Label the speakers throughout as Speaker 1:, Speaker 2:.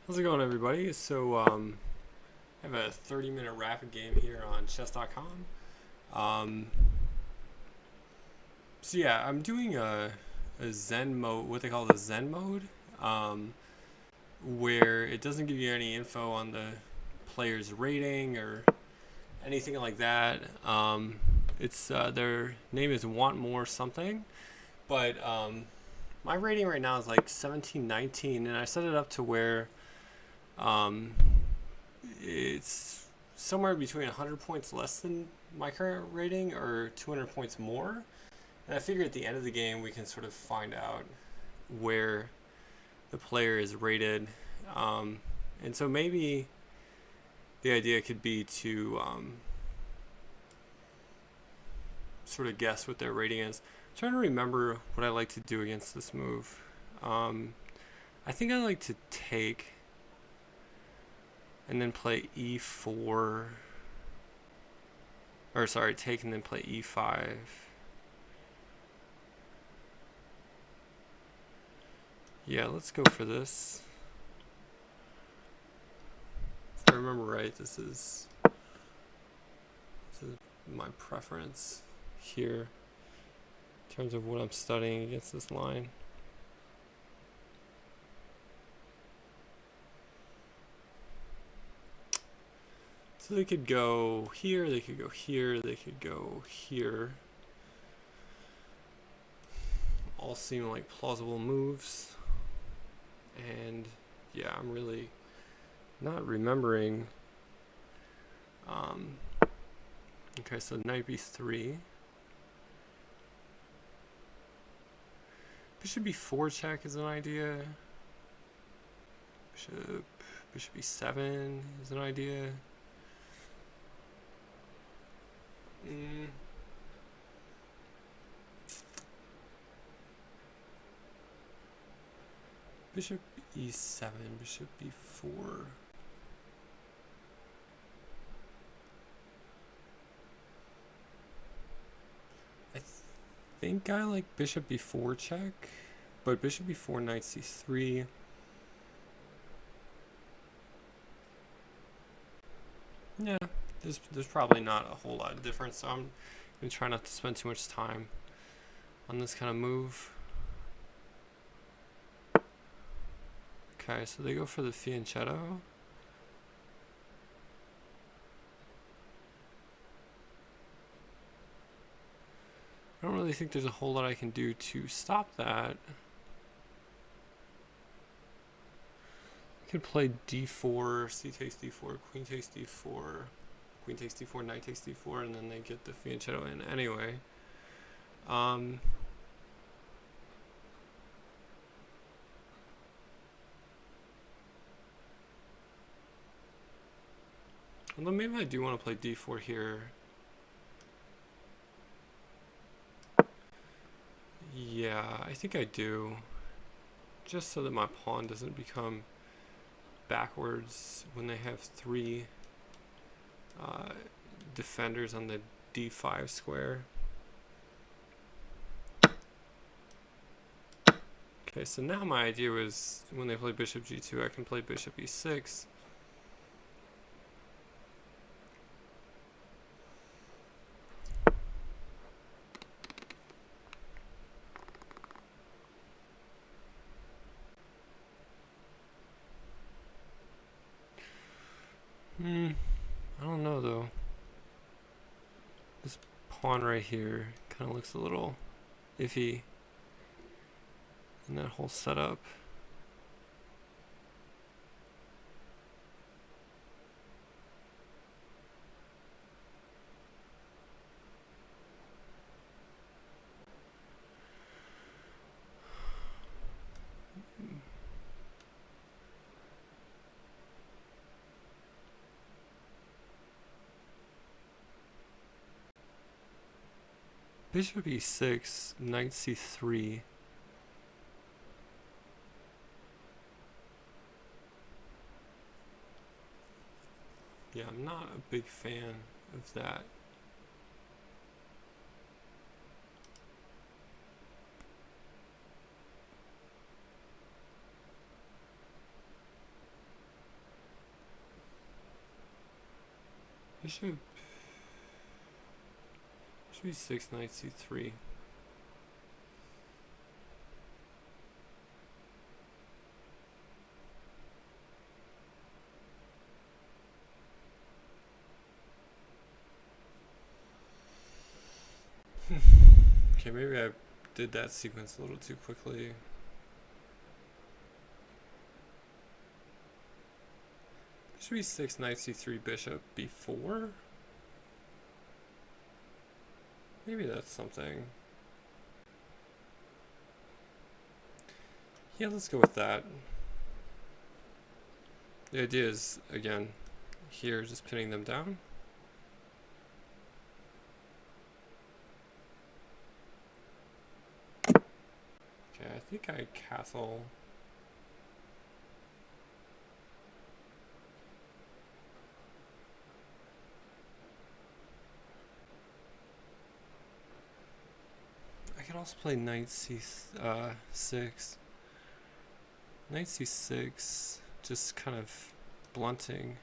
Speaker 1: How's it going, everybody? I have a 30-minute rapid game here on chess.com. Um, I'm doing a Zen mode, what they call the Zen mode, um, where it doesn't give you any info on the player's rating or anything like that. It's Their name is Want More something, but my rating right now is like 1719, and I set it up to where um, it's somewhere between 100 points less than my current rating or 200 points more. And I figure at the end of the game, we can sort of find out where the player is rated. Um, and so maybe the idea could be to sort of guess what their rating is. I'm trying to remember what I like to do against this move. Um, I think I like to take and then play e4. Or sorry, take and then play e5. Yeah, let's go for this. If I remember right, this is my preference here in terms of what I'm studying against this line. So they could go here, they could go here, they could go here. All seem like plausible moves. And yeah, I'm really not remembering. Okay, so knight b3. Bishop b4 check is an idea. Bishop b7 is an idea. Bishop e7, bishop b4. I think I like bishop b4 check, but bishop b4, knight c3. Yeah, there's probably not a whole lot of difference, so I'm going to try not to spend too much time on this kind of move. Okay, so they go for the fianchetto. I don't really think there's a whole lot I can do to stop that. I could play d4, c takes d4, queen takes d4, queen takes d4, knight takes d4, and then they get the fianchetto in anyway. Although maybe I do want to play d4 here. Yeah, I think I do. Just so that my pawn doesn't become backwards when they have three defenders on the d5 square. Okay, so now my idea was when they play bishop g2, I can play bishop e6. I don't know though. This pawn right here kind of looks a little iffy in that whole setup. Bishop e6, knight c3. Yeah, I'm not a big fan of that. Bishop should be 6 knight c3. Okay, maybe I did that sequence a little too quickly. Should be 6 knight c3 bishop b4. Maybe that's something. Yeah, let's go with that. The idea is, again, here just pinning them down. Okay, I think I castle. I could also play knight c6. Knight c6, just kind of blunting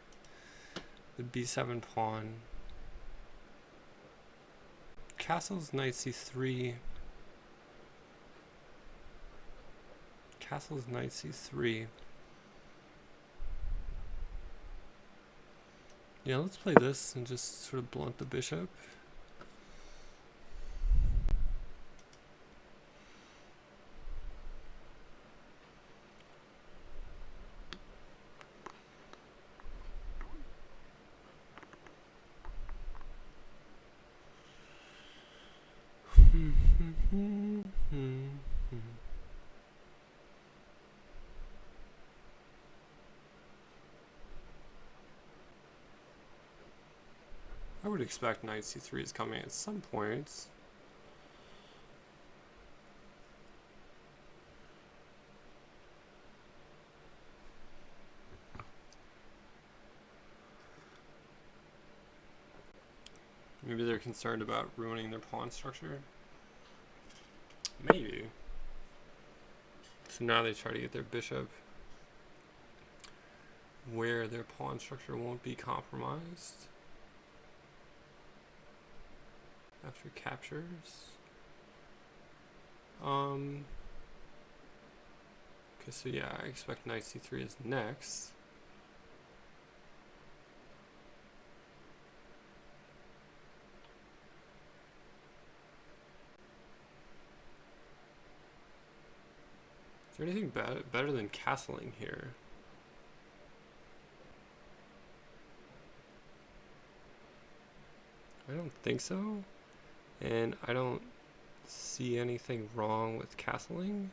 Speaker 1: the b7 pawn. Castle's knight c3. Castle's knight c3. Yeah, let's play this and just sort of blunt the bishop. I would expect knight c3 is coming at some point. Maybe they're concerned about ruining their pawn structure. Maybe. So now they try to get their bishop where their pawn structure won't be compromised after captures. Okay, so yeah, I expect knight c3 is next. Is there anything better than castling here? I don't think so. And I don't see anything wrong with castling.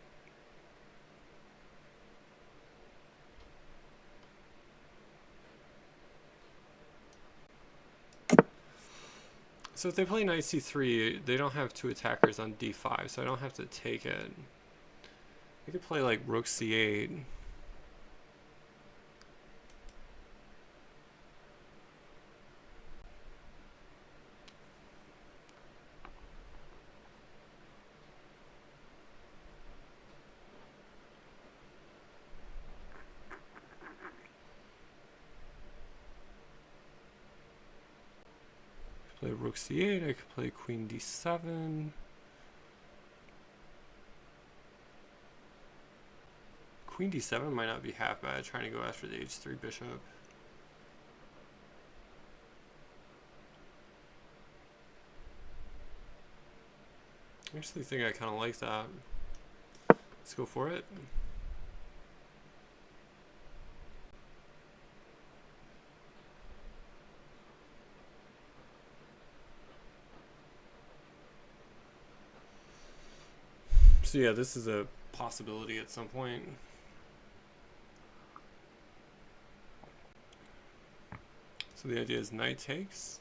Speaker 1: So if they play knight c3, they don't have two attackers on d5, so I don't have to take it. They could play like rook c8. Play rook c8, I could play queen d7. Queen d7 might not be half bad, trying to go after the h3 bishop. I actually think I kind of like that. Let's go for it. So yeah, this is a possibility at some point. So the idea is knight takes.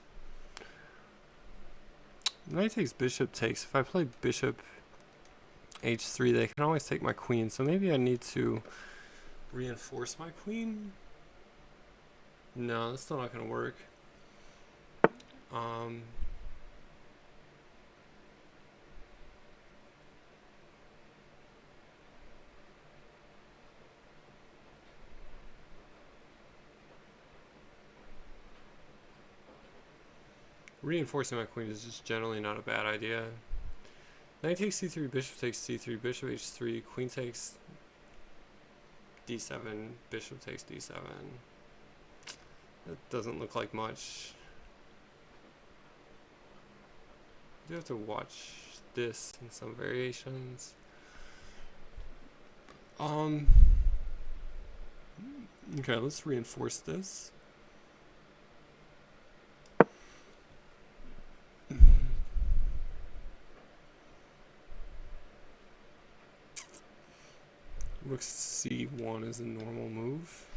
Speaker 1: Knight takes, bishop takes. If I play bishop h3, they can always take my queen. So maybe I need to reinforce my queen. No, that's still not going to work. Reinforcing my queen is just generally not a bad idea. Knight takes c3, bishop takes c3, bishop h3, queen takes d7, bishop takes d7. That doesn't look like much. You have to watch this in some variations. Okay, let's reinforce this. Rook c1 is a normal move.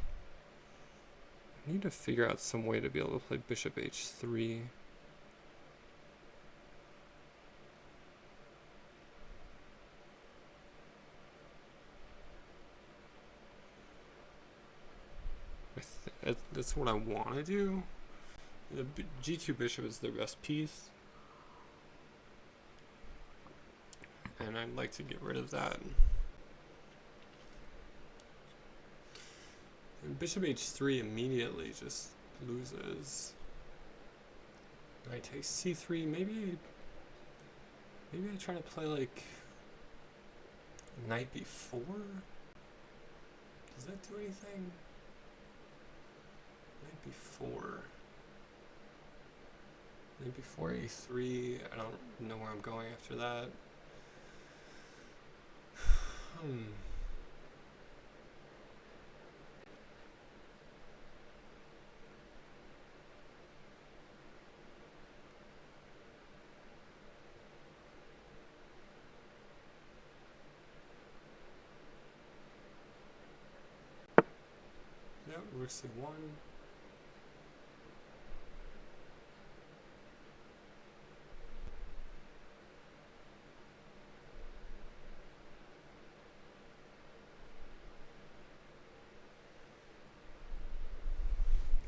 Speaker 1: I need to figure out some way to be able to play bishop h3. That's what I want to do. The g2 bishop is their best piece, and I'd like to get rid of that. And bishop h3 immediately just loses. Knight takes c3. Maybe I try to play like knight b4. Does that do anything? Knight b4. Knight b4, a3. I don't know where I'm going after that. Yep, rook c1.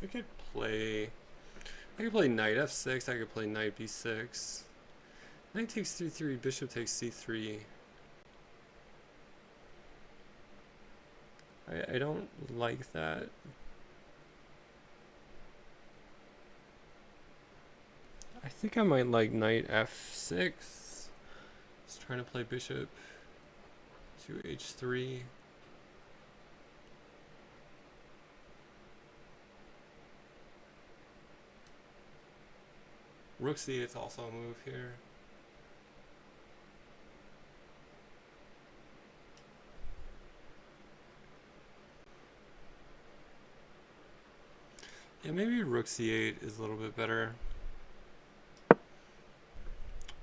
Speaker 1: I could play knight f6, I could play knight b6. Knight takes c3, bishop takes c3. I don't like that. I think I might like knight f6. Just trying to play bishop to h3. Rook c8 is also a move here. Yeah, maybe rook c8 is a little bit better.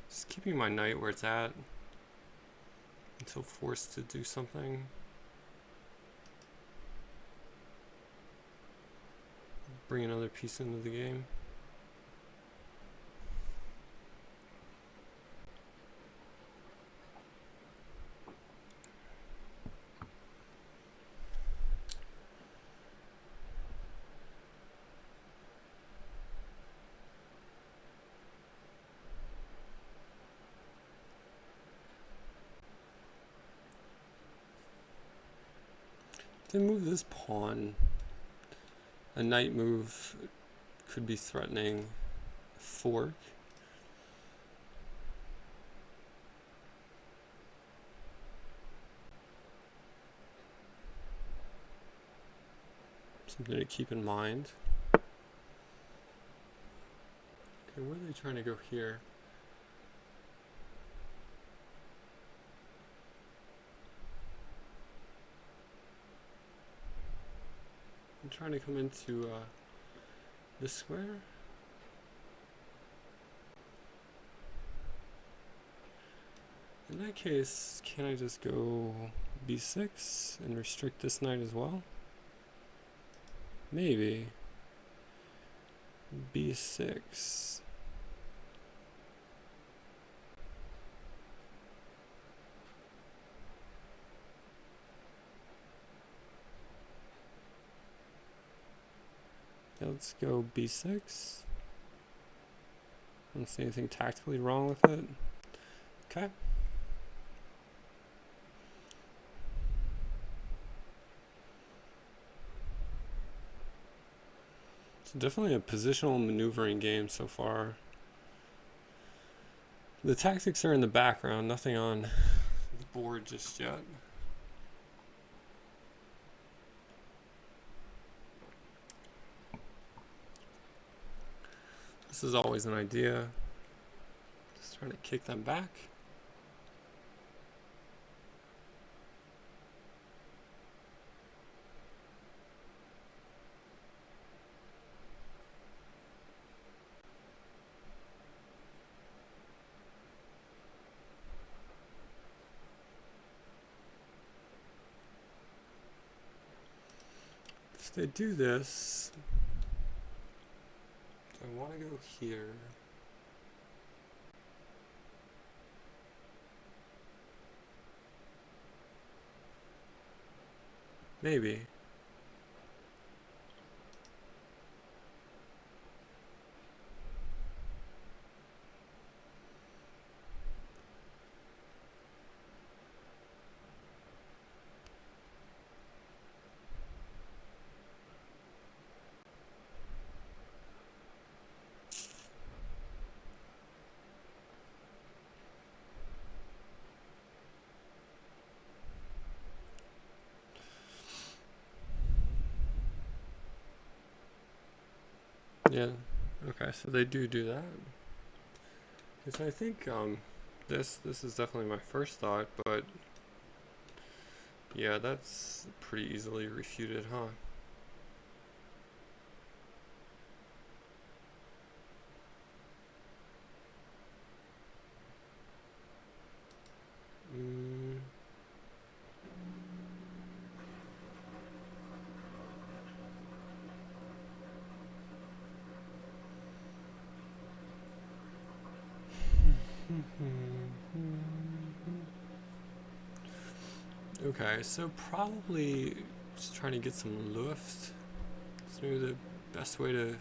Speaker 1: Just keeping my knight where it's at until forced to do something. Bring another piece into the game. To move this pawn, a knight move could be threatening fork. Something to keep in mind. Okay, where are they trying to go here? I'm trying to come into this square. In that case, can I just go b6 and restrict this knight as well? Maybe. b6. Let's go b6. I don't see anything tactically wrong with it. Okay. It's definitely a positional maneuvering game so far. The tactics are in the background, nothing on the board just yet. This is always an idea. Just trying to kick them back. If they do this, do I want to go here? Maybe. Yeah. Okay, so they do that. Because I think this is definitely my first thought, but yeah, that's pretty easily refuted, huh? Mm. Okay, so probably just trying to get some Luft. It's maybe the best way to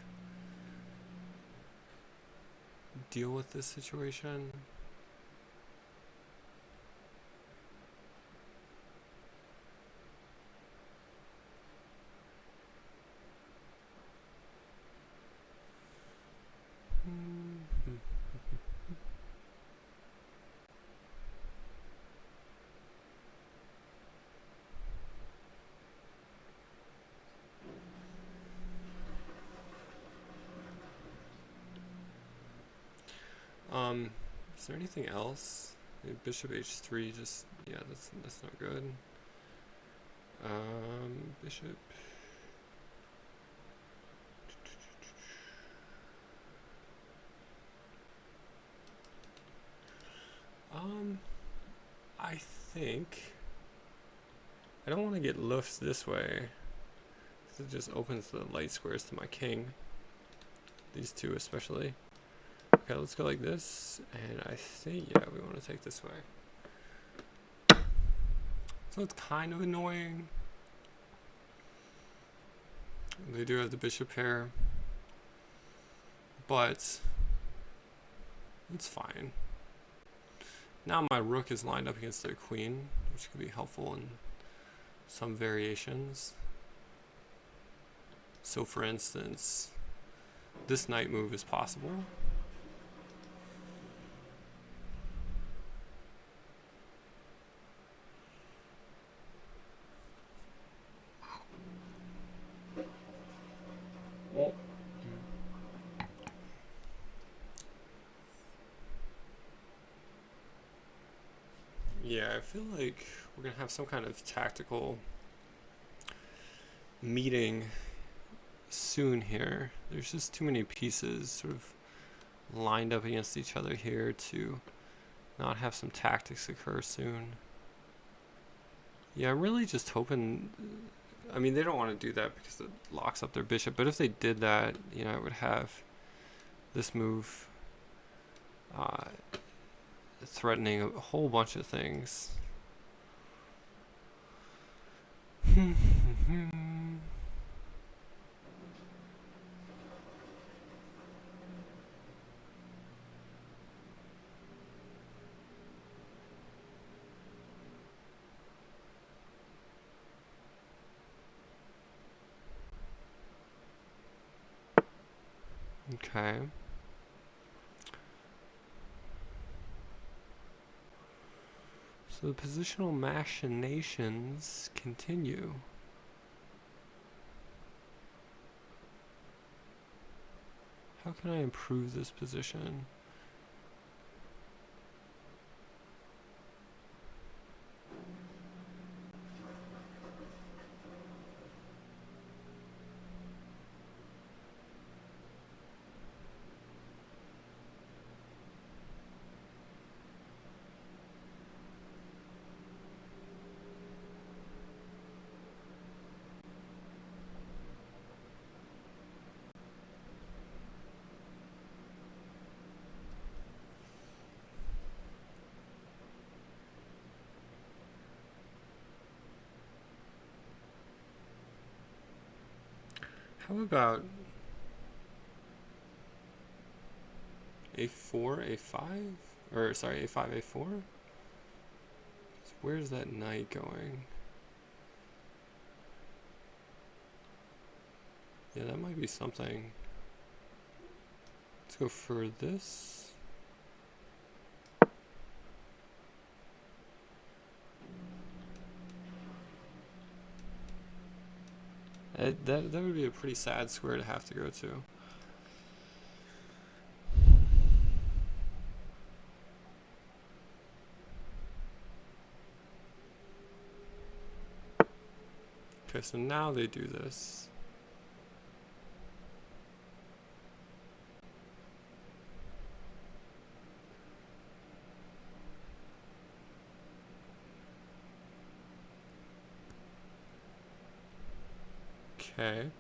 Speaker 1: deal with this situation. Is there anything else? Bishop h3, just, yeah, that's not good. Bishop. I think I don't want to get lufts this way. It just opens the light squares to my king. These two especially. Okay, let's go like this, and I think, yeah, we want to take this way. So it's kind of annoying. They do have the bishop pair, but it's fine. Now my rook is lined up against their queen, which could be helpful in some variations. So for instance, this knight move is possible. Yeah, I feel like we're gonna have some kind of tactical meeting soon here. There's just too many pieces sort of lined up against each other here to not have some tactics occur soon. Yeah, I'm really just hoping. I mean, they don't want to do that because it locks up their bishop, but if they did that, you know, it would have this move threatening a whole bunch of things. Okay. So the positional machinations continue. How can I improve this position? How about a4, a5? Or, sorry, a5, a4? So where's that knight going? Yeah, that might be something. Let's go for this. That would be a pretty sad square to have to go to. Okay, so now they do this. Okay.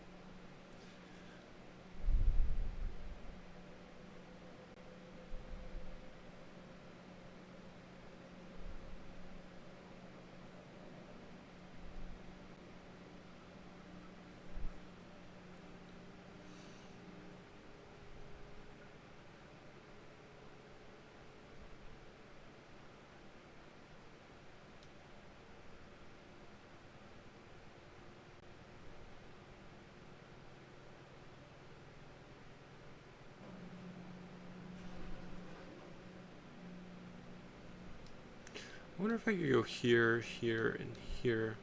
Speaker 1: I wonder if I could go here, here, and here.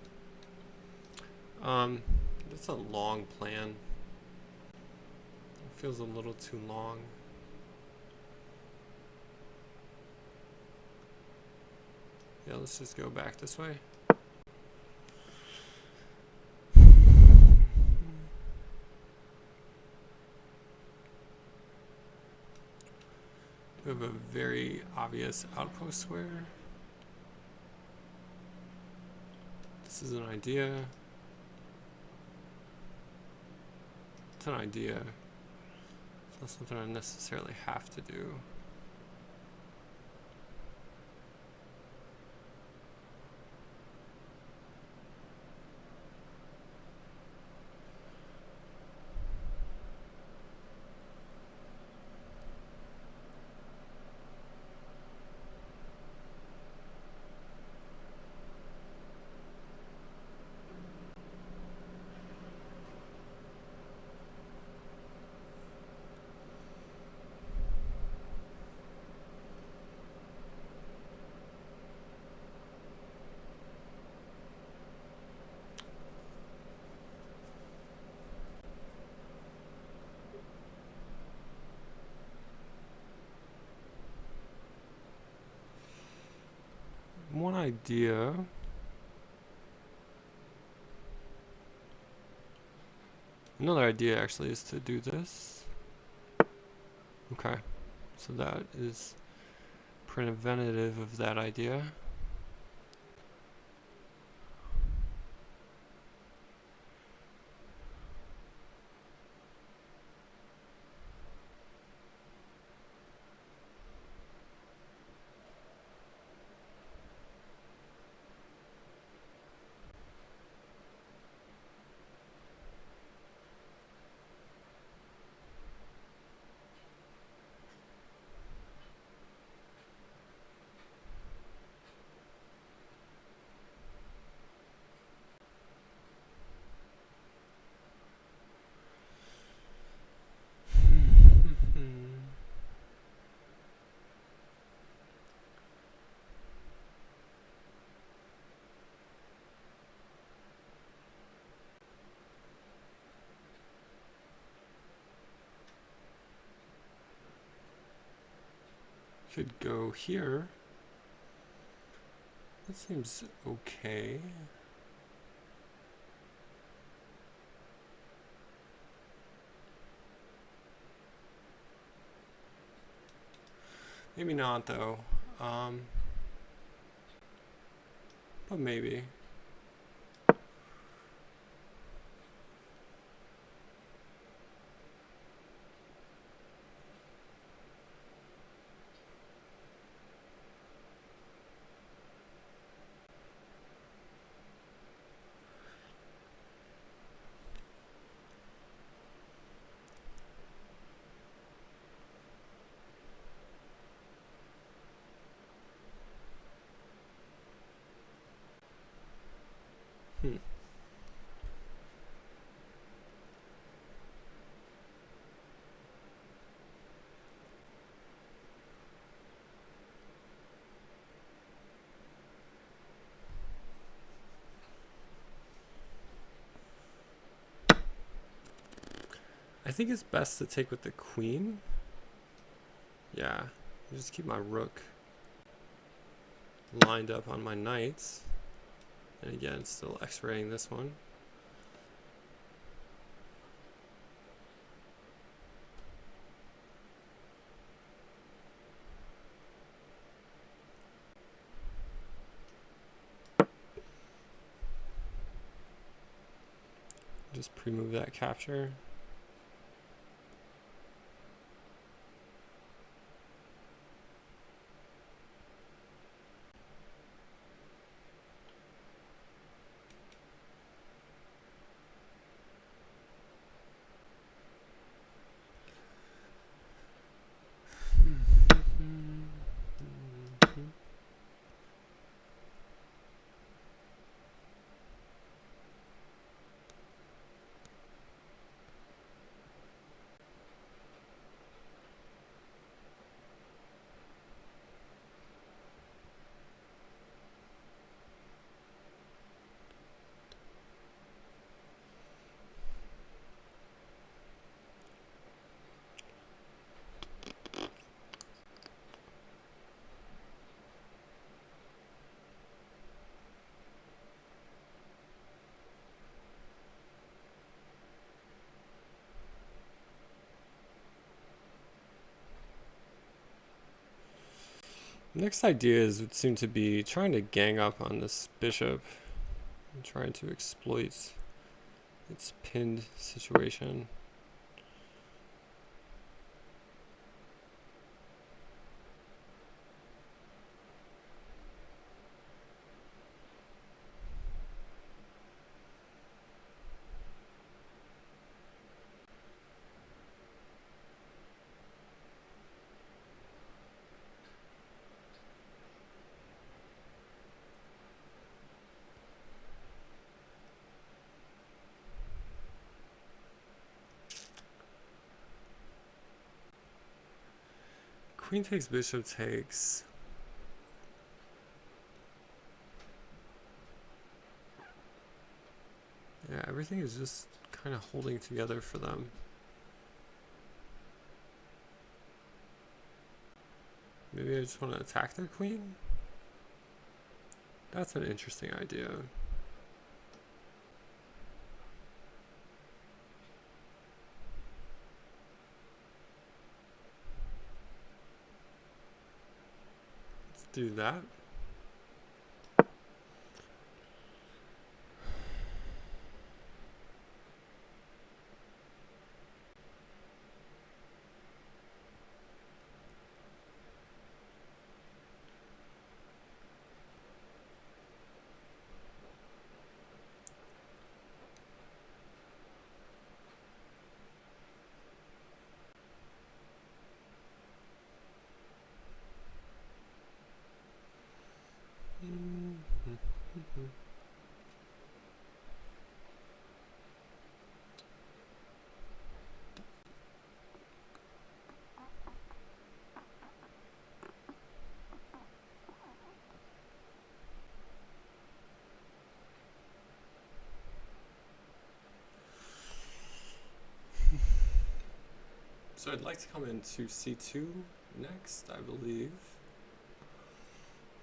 Speaker 1: That's a long plan. It feels a little too long. Yeah, let's just go back this way. We have a very obvious outpost square. This is an idea. It's an idea. It's not something I necessarily have to do. One idea. Another idea actually is to do this. Okay, so that is preventative of that idea. Could go here. That seems okay. Maybe not though. But maybe. Hmm. I think it's best to take with the queen. Yeah, just keep my rook lined up on my knights. And again, still x-raying this one. Just pre-move that capture. Next ideas would seem to be trying to gang up on this bishop and trying to exploit its pinned situation. Queen takes, bishop takes. Yeah, everything is just kind of holding together for them. Maybe I just want to attack their queen? That's an interesting idea. Let's do that. So I'd like to come into c2 next, I believe.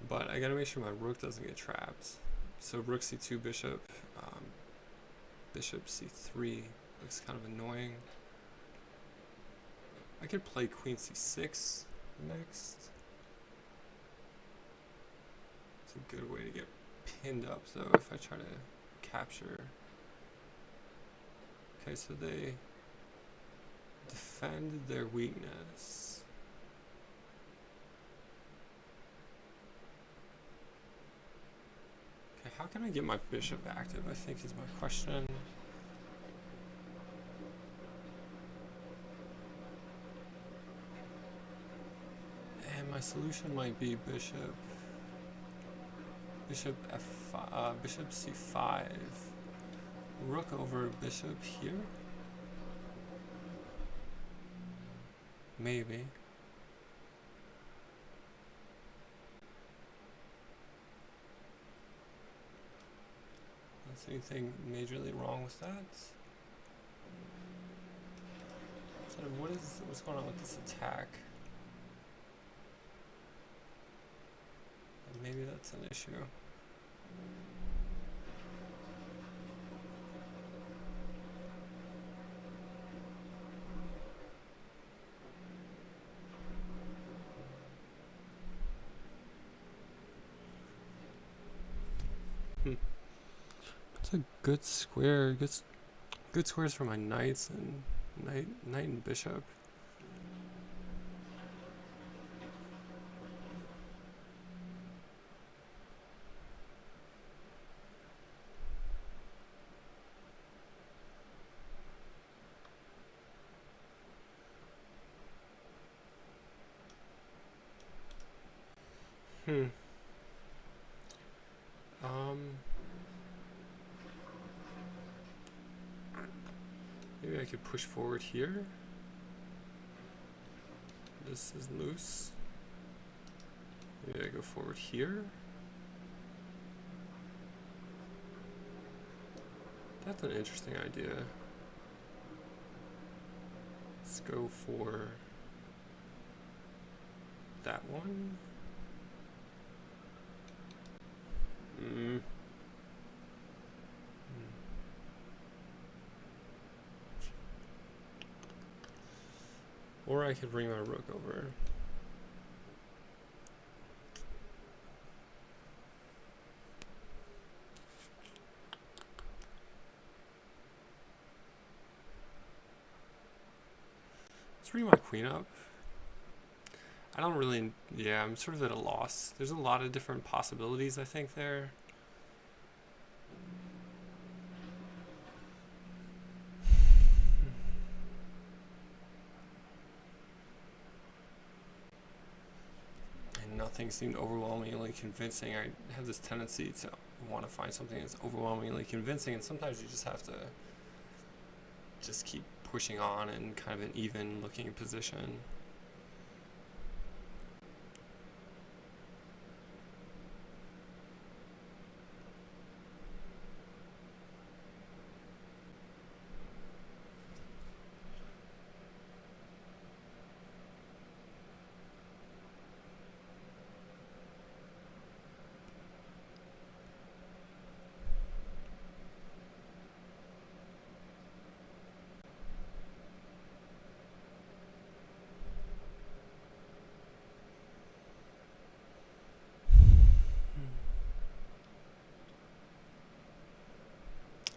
Speaker 1: But I gotta make sure my rook doesn't get trapped. So rook c2 bishop, bishop c3 looks kind of annoying. I could play queen c6 next. It's a good way to get pinned up though if I try to capture. Okay, so they defend their weakness. Okay, how can I get my bishop active, I think is my question. And my solution might be bishop f5, bishop c5, rook over bishop here. Maybe. Is anything majorly wrong with that? So what's going on with this attack? Maybe that's an issue. It's a good square. Good squares for my knights and knight and bishop. Maybe I could push forward here. This is loose. Maybe I go forward here. That's an interesting idea. Let's go for that one. Or I could bring my rook over. Let's bring my queen up. I don't really, yeah, I'm sort of at a loss. There's a lot of different possibilities, I think, there. And nothing seemed overwhelmingly convincing. I have this tendency to want to find something that's overwhelmingly convincing, and sometimes you just have to just keep pushing on in kind of an even looking position.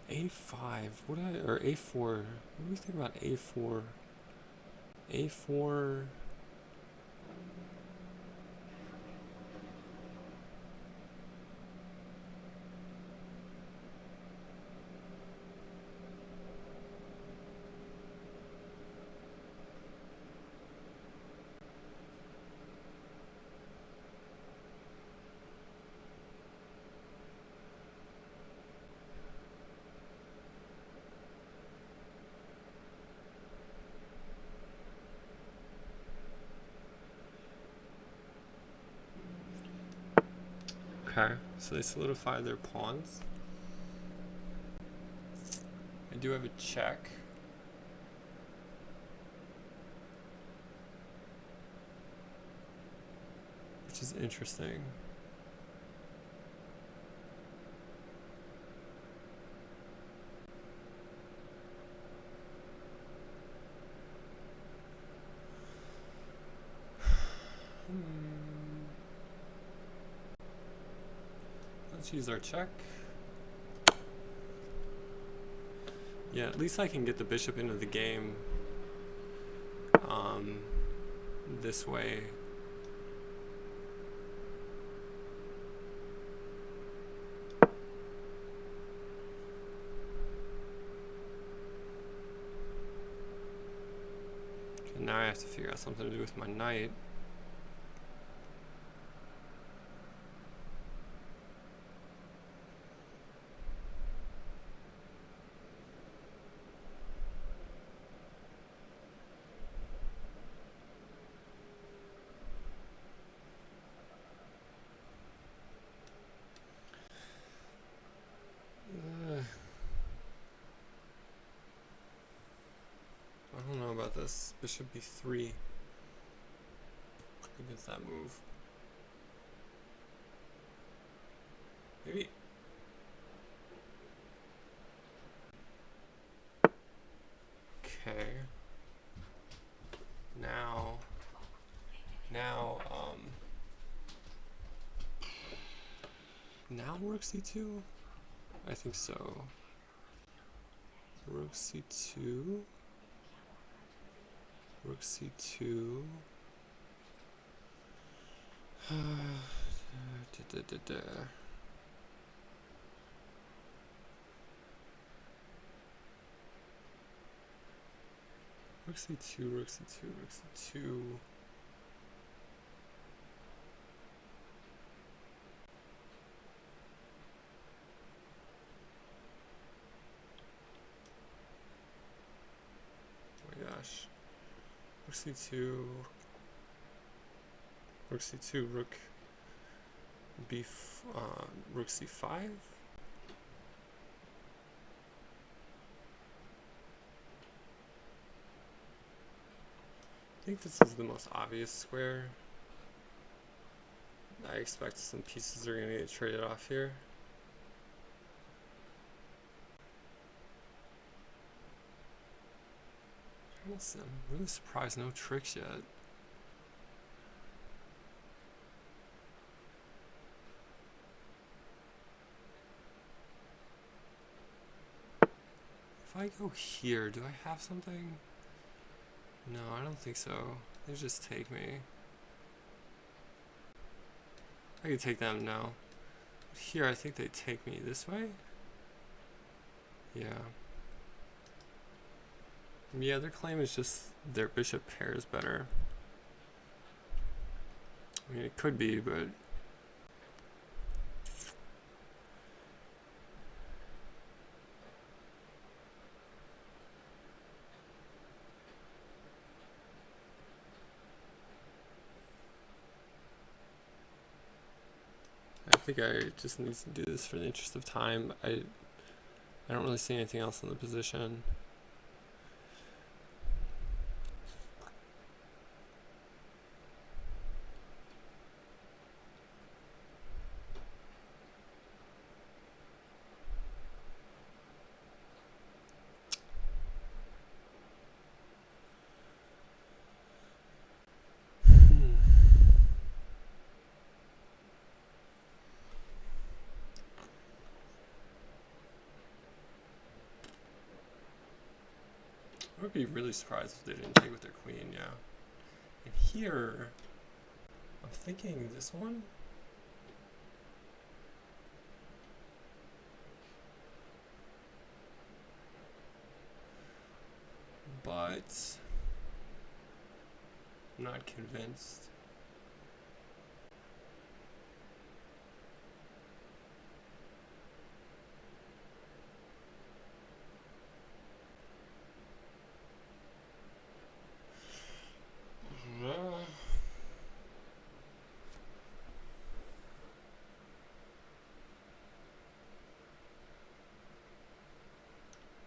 Speaker 1: A5, or A4, what do we think about A4? A4, okay, so they solidify their pawns. I do have a check. which is interesting. Let's use our check. Yeah, at least I can get the bishop into the game this way. And now I have to figure out something to do with my knight. I don't know about this. Bishop b3 against that move. Maybe. Okay. Now rook c2? I think so. Rook c2. Rook c2. Rook c2, rook c2, rook c2. Oh my gosh. Rook c2. Rook c2, rook rook c5. I think this is the most obvious square. I expect some pieces are going to get traded off here. I'm really surprised no tricks yet. If I go here, do I have something? No, I don't think so. They just take me. I could take them now. Here, I think they take me this way. Yeah. Yeah, their claim is just their bishop pairs better. I mean, it could be, but I think I just need to do this for the interest of time. I don't really see anything else in the position. I would be really surprised if they didn't take with their queen, yeah. And here, I'm thinking this one. But I'm not convinced.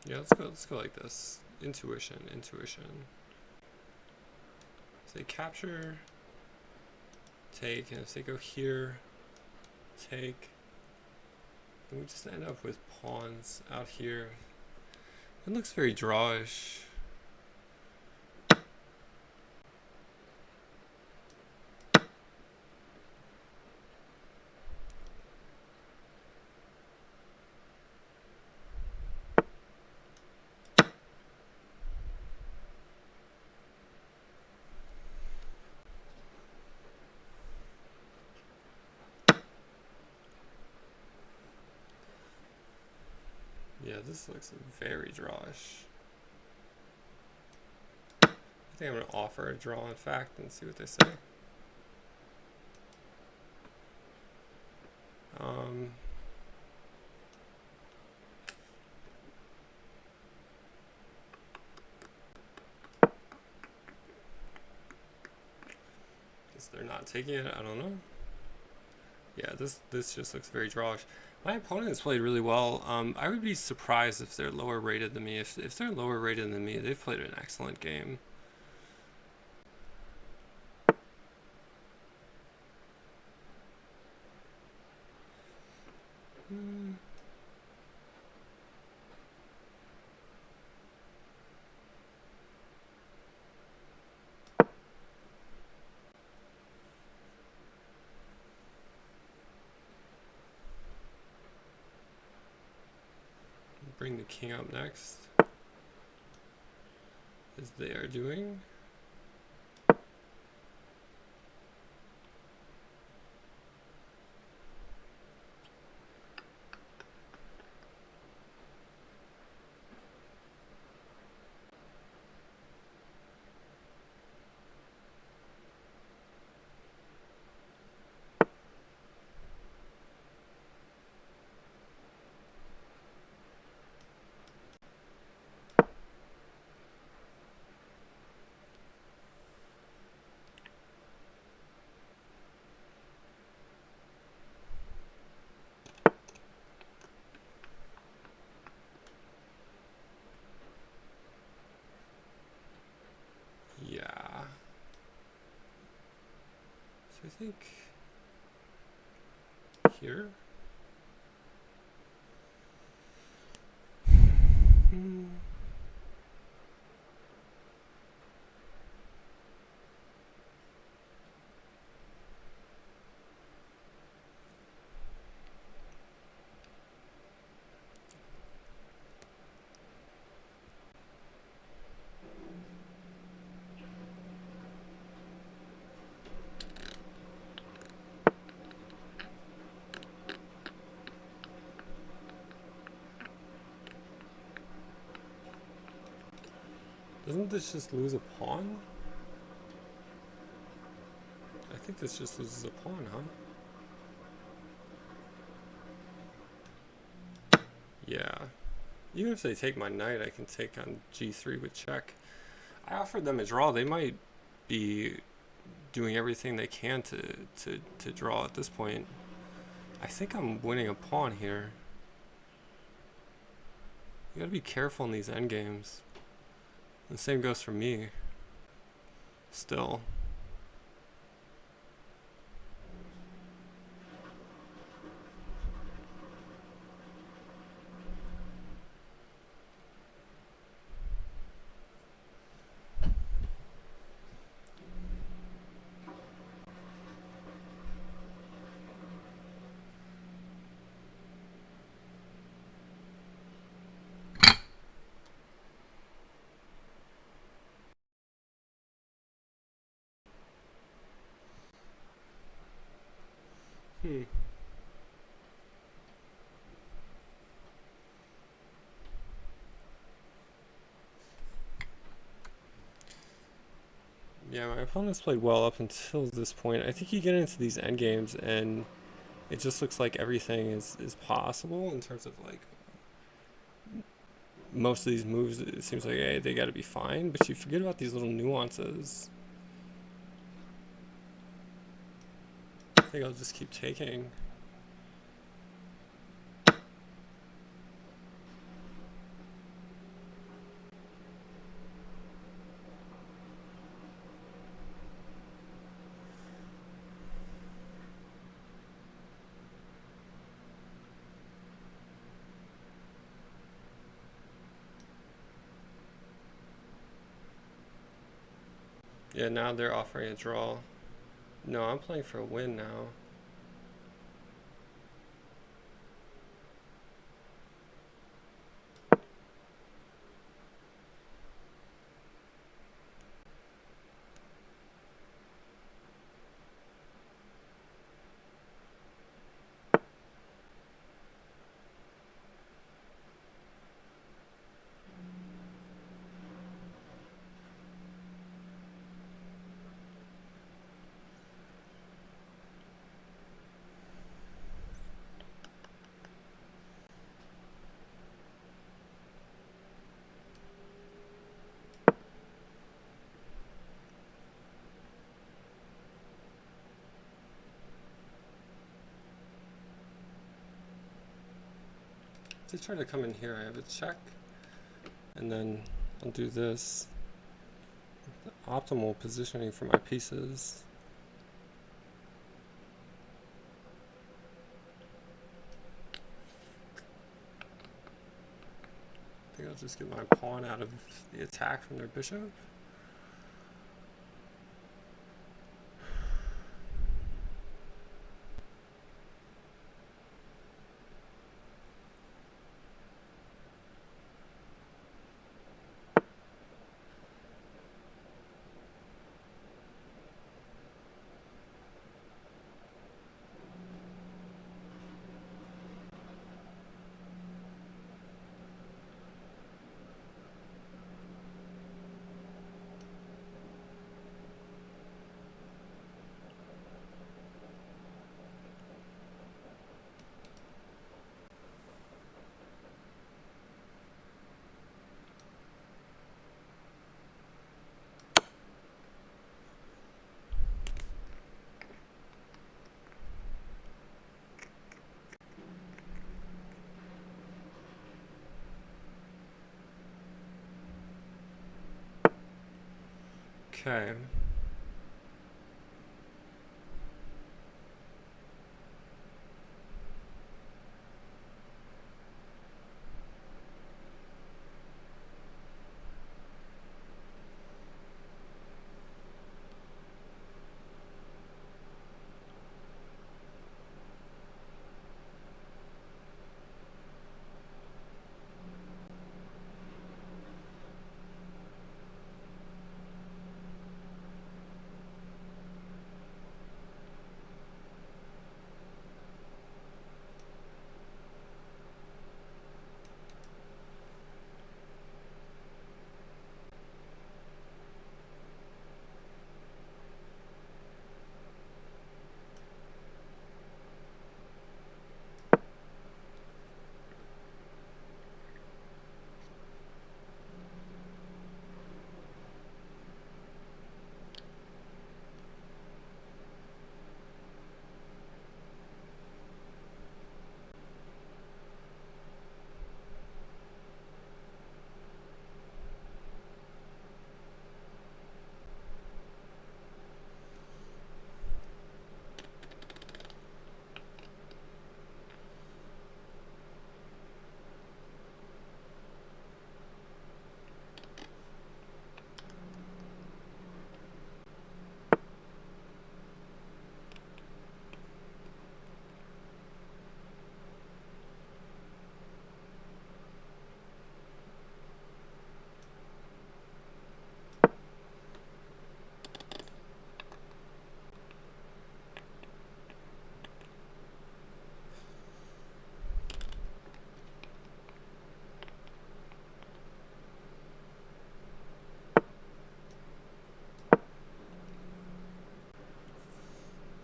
Speaker 1: Yeah, let's go like this. Intuition. Say capture. take, and if they go here, take, then we just end up with pawns out here. It looks very drawish. Yeah, this looks very drawish. I think I'm going to offer a draw, in fact, and see what they say. Guess they're not taking it. I don't know. Yeah, this just looks very drawish. My opponent has played really well. I would be surprised if they're lower rated than me. If they're lower rated than me, they've played an excellent game. Bring the king up next, as they are doing. Yeah. So I think here. Doesn't this just lose a pawn? I think this just loses a pawn, huh? Yeah. Even if they take my knight, I can take on g3 with check. I offered them a draw. They might be doing everything they can to draw at this point. I think I'm winning a pawn here. You gotta be careful in these endgames. The same goes for me. Still. Yeah, my opponent's played well up until this point. I think you get into these endgames and it just looks like everything is possible in terms of like most of these moves. It seems like, hey, they gotta be fine, but you forget about these little nuances. I think I'll just keep taking. Yeah, now they're offering a draw. No, I'm playing for a win now. To try to come in here, I have a check, and then I'll do this. The optimal positioning for my pieces. I think I'll just get my pawn out of the attack from their bishop. Okay.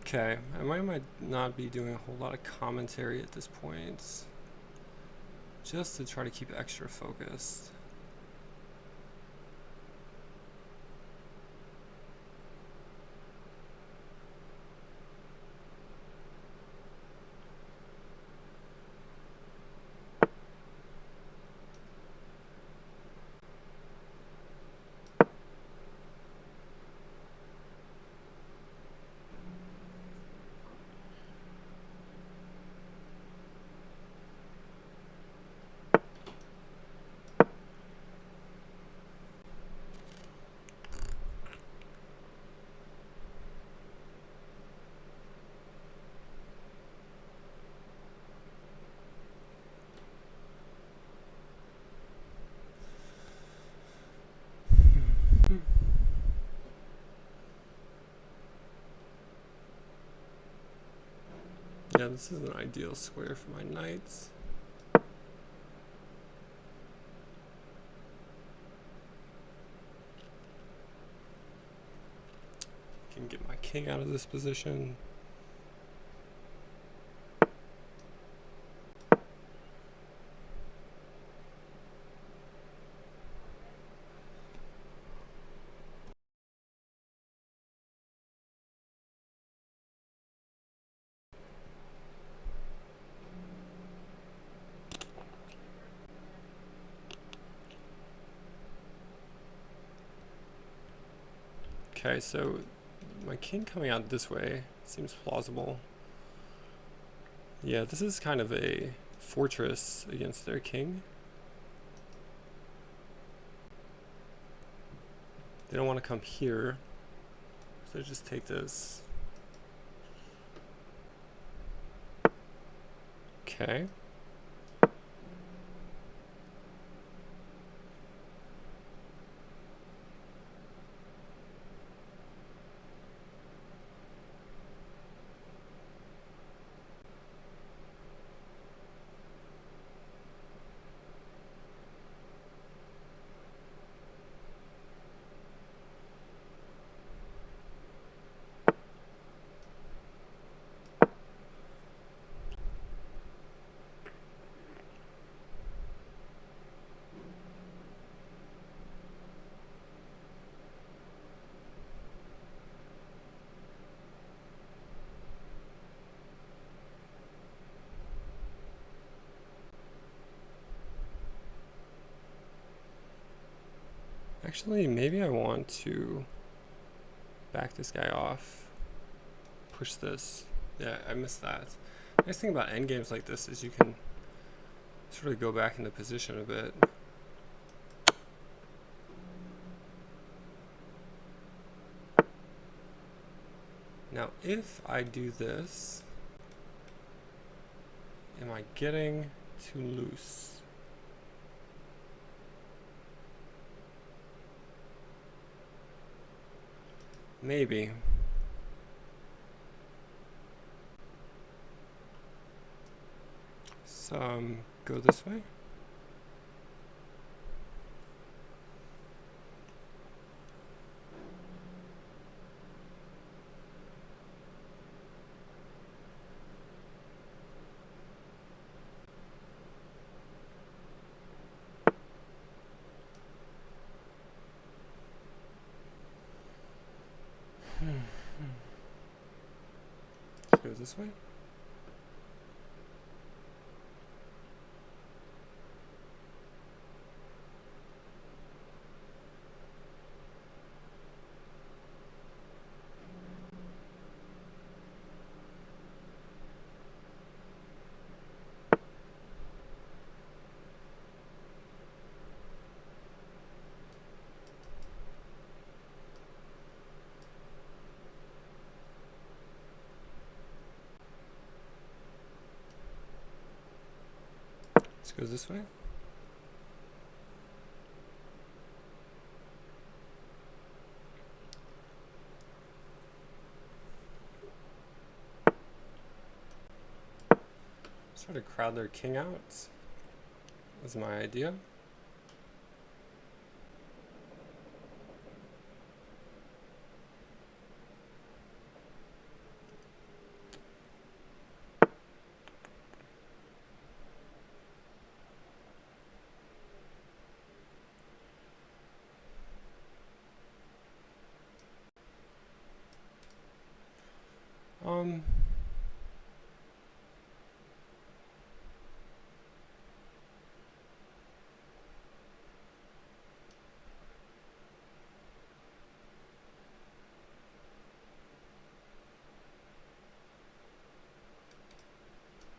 Speaker 1: Okay, I might not be doing a whole lot of commentary at this point, just to try to keep extra focused. Yeah, this is an ideal square for my knights. Can get my king out of this position. Okay, so my king coming out this way seems plausible. Yeah, this is kind of a fortress against their king. They don't want to come here, so just take this. Okay. Actually, maybe I want to back this guy off. Push this. Yeah, I missed that. Nice thing about endgames like this is you can sort of go back into position a bit. Now, if I do this, am I getting too loose? Maybe. So, go this way. Let's go this way. Let's go this way. Sort of crowd their king out is my idea.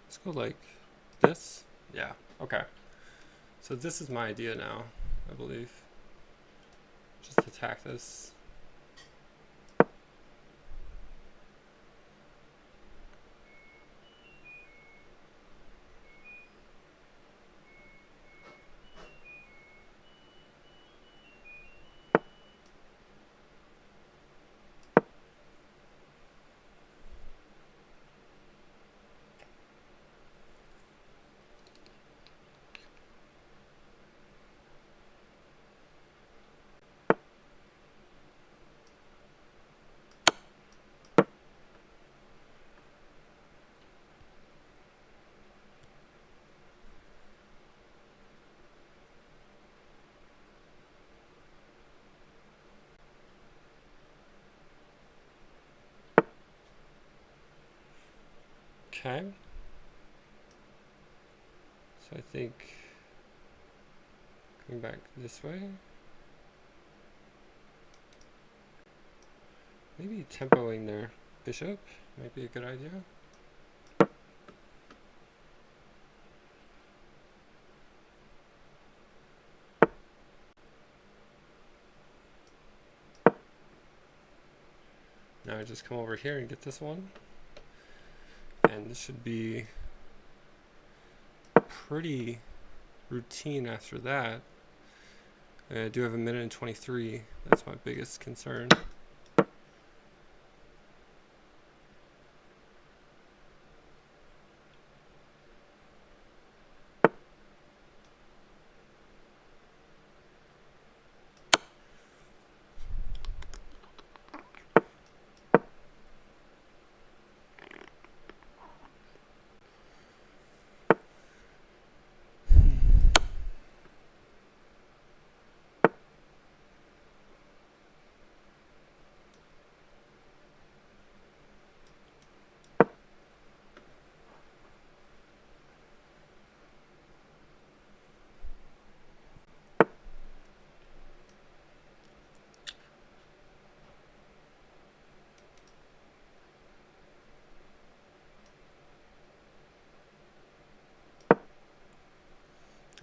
Speaker 1: Let's go like this. Yeah, okay. So this is my idea now, I believe. Just attack this. Okay. So I think going back this way. Maybe tempoing their bishop might be a good idea. Now I just come over here and get this one. And this should be pretty routine after that. I do have a minute and 23. That's my biggest concern.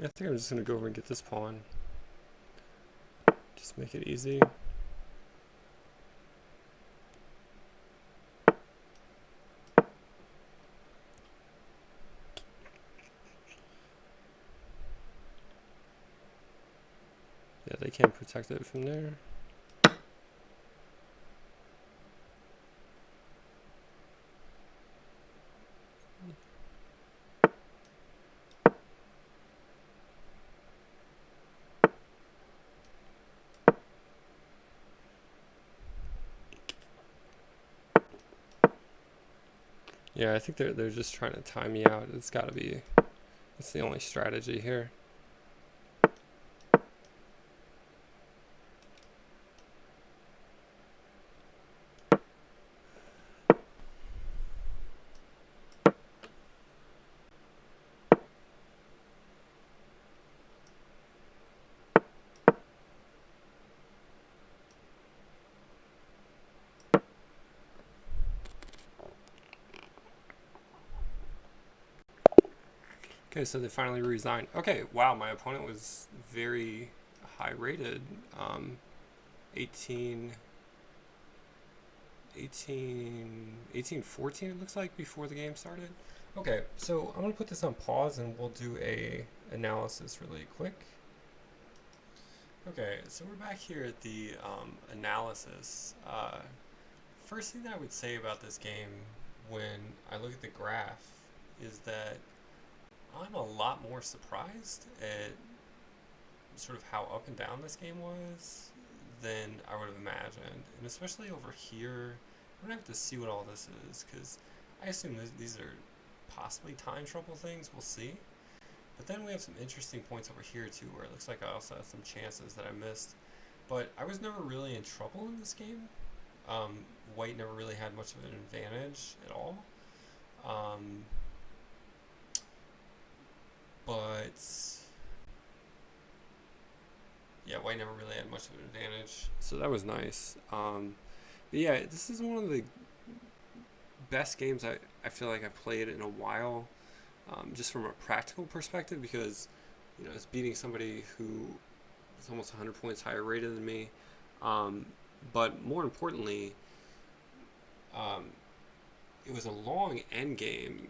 Speaker 1: I think I'm just going to go over and get this pawn. Just make it easy. Yeah, they can't protect it from there. Yeah, I think they're just trying to time me out. It's got to be. It's the only strategy here. Okay, so they finally resigned. Okay, wow, my opponent was very high rated. 18, 14 it looks like before the game started. Okay, so I'm gonna put this on pause and we'll do a analysis really quick. Okay, so we're back here at the analysis. First thing that I would say about this game when I look at the graph is that I'm a lot more surprised at sort of how up and down this game was than I would have imagined. And especially over here, I'm going to have to see what all this is, because I assume these are possibly time trouble things. We'll see. But then we have some interesting points over here, too, where it looks like I also had some chances that I missed. But I was never really in trouble in this game. White never really had much of an advantage at all. But yeah, white never really had much of an advantage, so that was nice. But yeah, this is one of the best games I feel like I've played in a while, just from a practical perspective, because it's beating somebody who is almost 100 points higher rated than me. But more importantly, it was a long end game.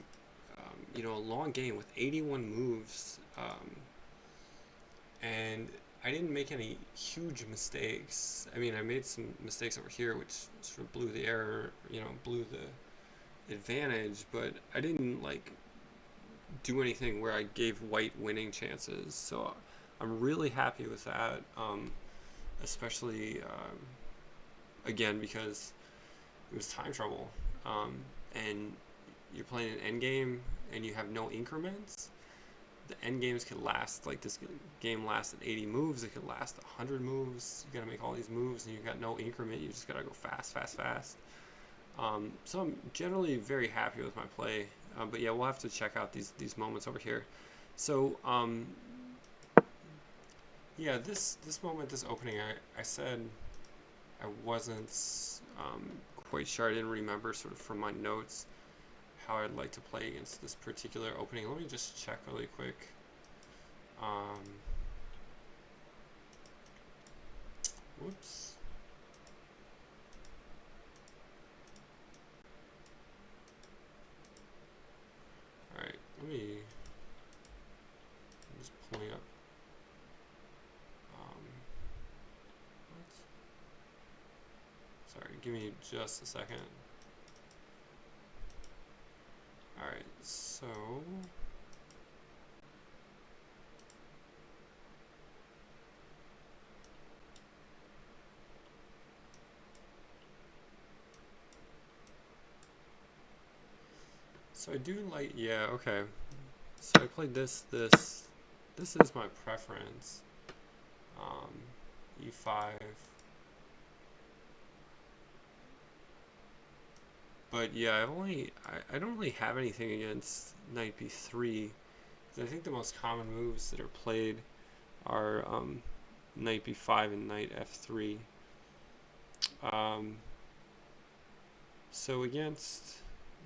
Speaker 1: A long game with 81 moves, and I didn't make any huge mistakes. I mean, I made some mistakes over here, which sort of blew the error, blew the advantage, but I didn't do anything where I gave white winning chances. So I'm really happy with that, especially again because it was time trouble, and you're playing an endgame and you have no increments. The end games could last, like this game lasted 80 moves, it could last 100 moves. You gotta make all these moves and you got no increment, you just gotta go fast. So I'm generally very happy with my play But yeah, we'll have to check out these moments over here. So yeah, this moment, this opening, I said I wasn't quite sure. I didn't remember sort of from my notes how I'd like to play against this particular opening. Let me just check really quick. Whoops. All right, I'm just pulling up. What? Sorry, give me just a second. All right, so I do like, yeah, okay. So I played this is my preference. E5. But yeah, I don't really have anything against knight b3. I think the most common moves that are played are knight b5 and knight f3. So against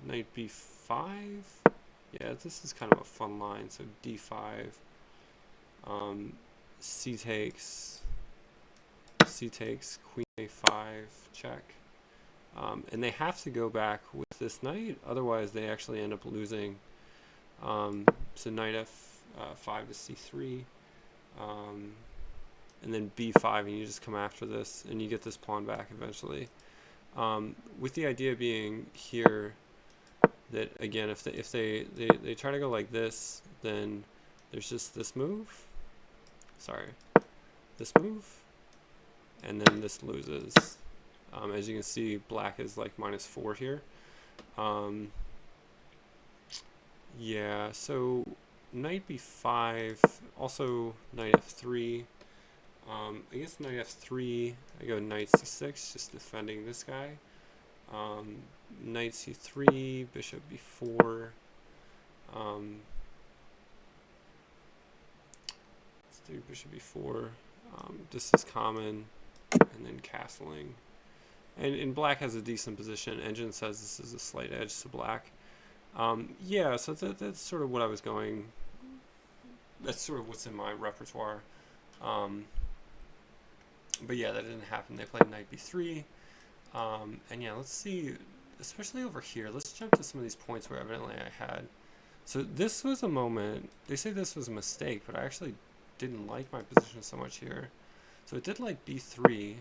Speaker 1: knight b5, yeah, this is kind of a fun line. So d5, c takes, queen a5, check. And they have to go back with this knight, otherwise they actually end up losing. So knight f5 to c3, and then b5, and you just come after this, and you get this pawn back eventually. With the idea being here that, again, if they try to go like this, then there's just this move. Sorry, this move, and then this loses. As you can see, black is like -4 here. Yeah, so knight b5, also knight f3. Against knight f3, I go knight c6, just defending this guy. Knight c3, bishop b4. Let's do bishop b4. This is common, and then castling. And black has a decent position. Engine says this is a slight edge to black. Yeah, so that's sort of what I was going. That's sort of what's in my repertoire. But yeah, that didn't happen. They played knight b3. And yeah, let's see, especially over here. Let's jump to some of these points where evidently I had. So this was a moment. They say this was a mistake, but I actually didn't like my position so much here. So it did like b3.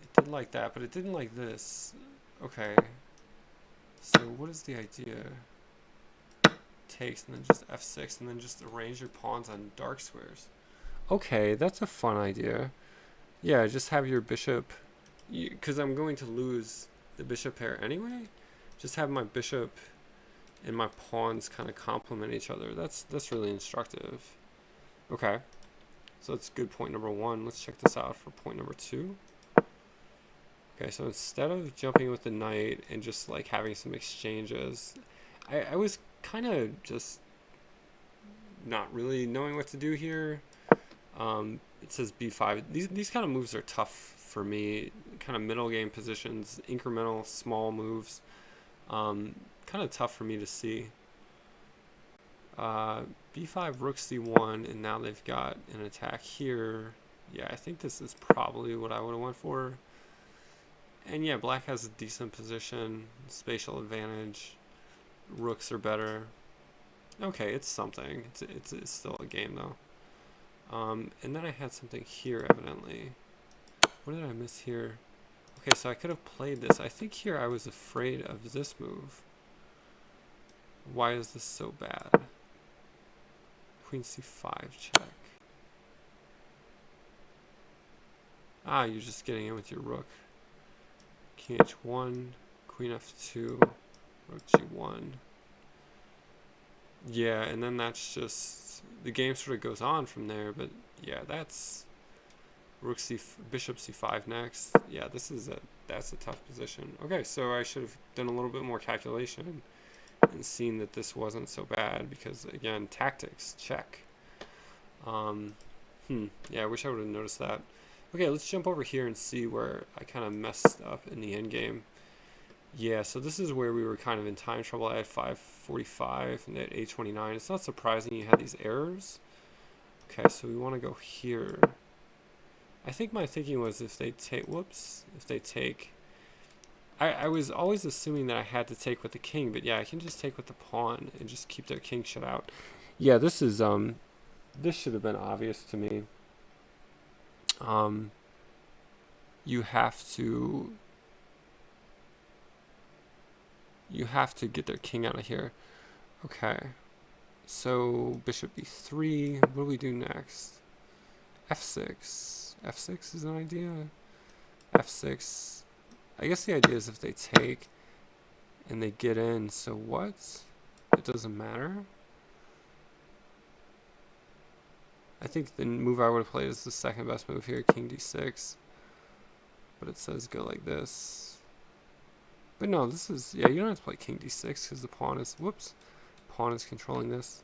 Speaker 1: It did like that, but it didn't like this. Okay. So what is the idea? Takes, and then just f6, and then just arrange your pawns on dark squares. Okay, that's a fun idea. Yeah, just have your bishop, because I'm going to lose the bishop pair anyway. Just have my bishop and my pawns kind of complement each other. That's really instructive. Okay, so that's good point number 1. Let's check this out for point number 2. Okay, so instead of jumping with the knight and just like having some exchanges, I was kind of just not really knowing what to do here. It says b5. These kind of moves are tough for me. Kind of middle game positions, incremental, small moves. Kind of tough for me to see. b5, rook c1, and now they've got an attack here. Yeah, I think this is probably what I would have went for. And yeah, black has a decent position, spatial advantage. Rooks are better. Okay, it's something. It's still a game though. And then I had something here evidently. What did I miss here? Okay, so I could have played this. I think here I was afraid of this move. Why is this so bad? Queen c5 check. Ah, you're just getting in with your rook. King h1, queen f2, rook g1. Yeah, and then that's just, the game sort of goes on from there, but yeah, that's rook bishop c5 next. Yeah, that's a tough position. Okay, so I should have done a little bit more calculation and seen that this wasn't so bad because, again, tactics, check. Yeah, I wish I would have noticed that. Okay, let's jump over here and see where I kind of messed up in the end game. Yeah, so this is where we were kind of in time trouble. I had 545 and at 829. It's not surprising you had these errors. Okay, so we want to go here. I think my thinking was if they take, I was always assuming that I had to take with the king, but yeah, I can just take with the pawn and just keep their king shut out. Yeah, this should have been obvious to me. You have to get their king out of here. Okay. So bishop b3. What do we do next? f6. f6 is an idea. f6. I guess the idea is if they take and they get in, so what? It doesn't matter. I think the move I would have played is the second best move here, king d6. But it says go like this. But no, this is, yeah, you don't have to play king d6 because the pawn is, pawn is controlling this.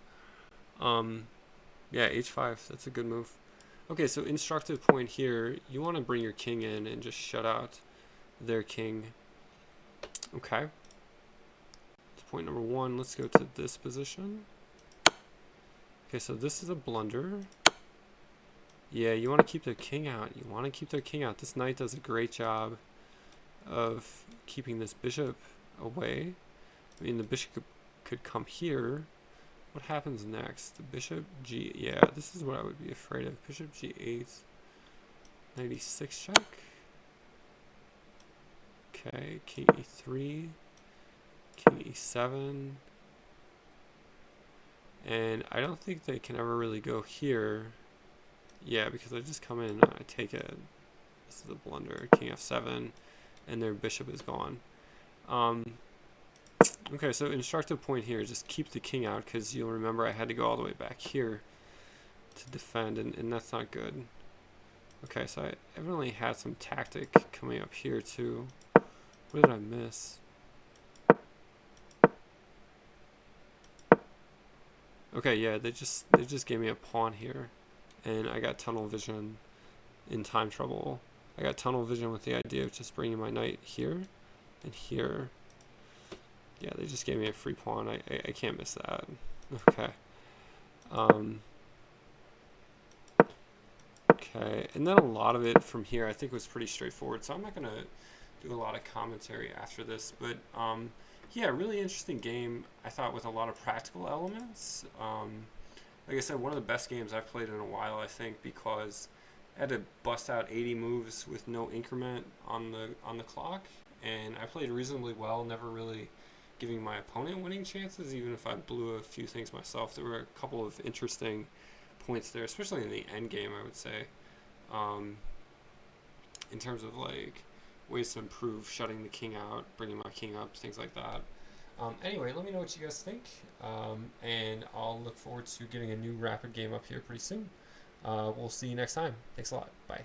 Speaker 1: Yeah, h5, that's a good move. Okay, so instructive point here, you want to bring your king in and just shut out their king. Okay. That's point number one. Let's go to this position. Okay, so this is a blunder. Yeah, you want to keep their king out. This knight does a great job of keeping this bishop away. I mean, the bishop could come here. What happens next? The bishop g... Yeah, this is what I would be afraid of. Bishop g8. 96 check. Okay, king e3. King e7. And I don't think they can ever really go here. Yeah, because I just come in and I take it. This is a blunder. King f7. And their bishop is gone. Okay, so instructive point here, just keep the king out, because you'll remember I had to go all the way back here to defend, and that's not good. Okay, so I evidently had some tactic coming up here too. What did I miss? Okay, yeah, they just gave me a pawn here, and I got tunnel vision in time trouble. I got tunnel vision with the idea of just bringing my knight here and here. Yeah, they just gave me a free pawn. I can't miss that. Okay. Okay, and then a lot of it from here I think was pretty straightforward, so I'm not going to do a lot of commentary after this, but yeah, really interesting game, I thought, with a lot of practical elements. Like I said, one of the best games I've played in a while, I think, because I had to bust out 80 moves with no increment on the clock, and I played reasonably well, never really giving my opponent winning chances, even if I blew a few things myself. There were a couple of interesting points there, especially in the end game, I would say, in terms of like ways to improve, shutting the king out, bringing my king up, things like that. Anyway, let me know what you guys think, and I'll look forward to getting a new rapid game up here pretty soon. We'll see you next time. Thanks a lot. Bye.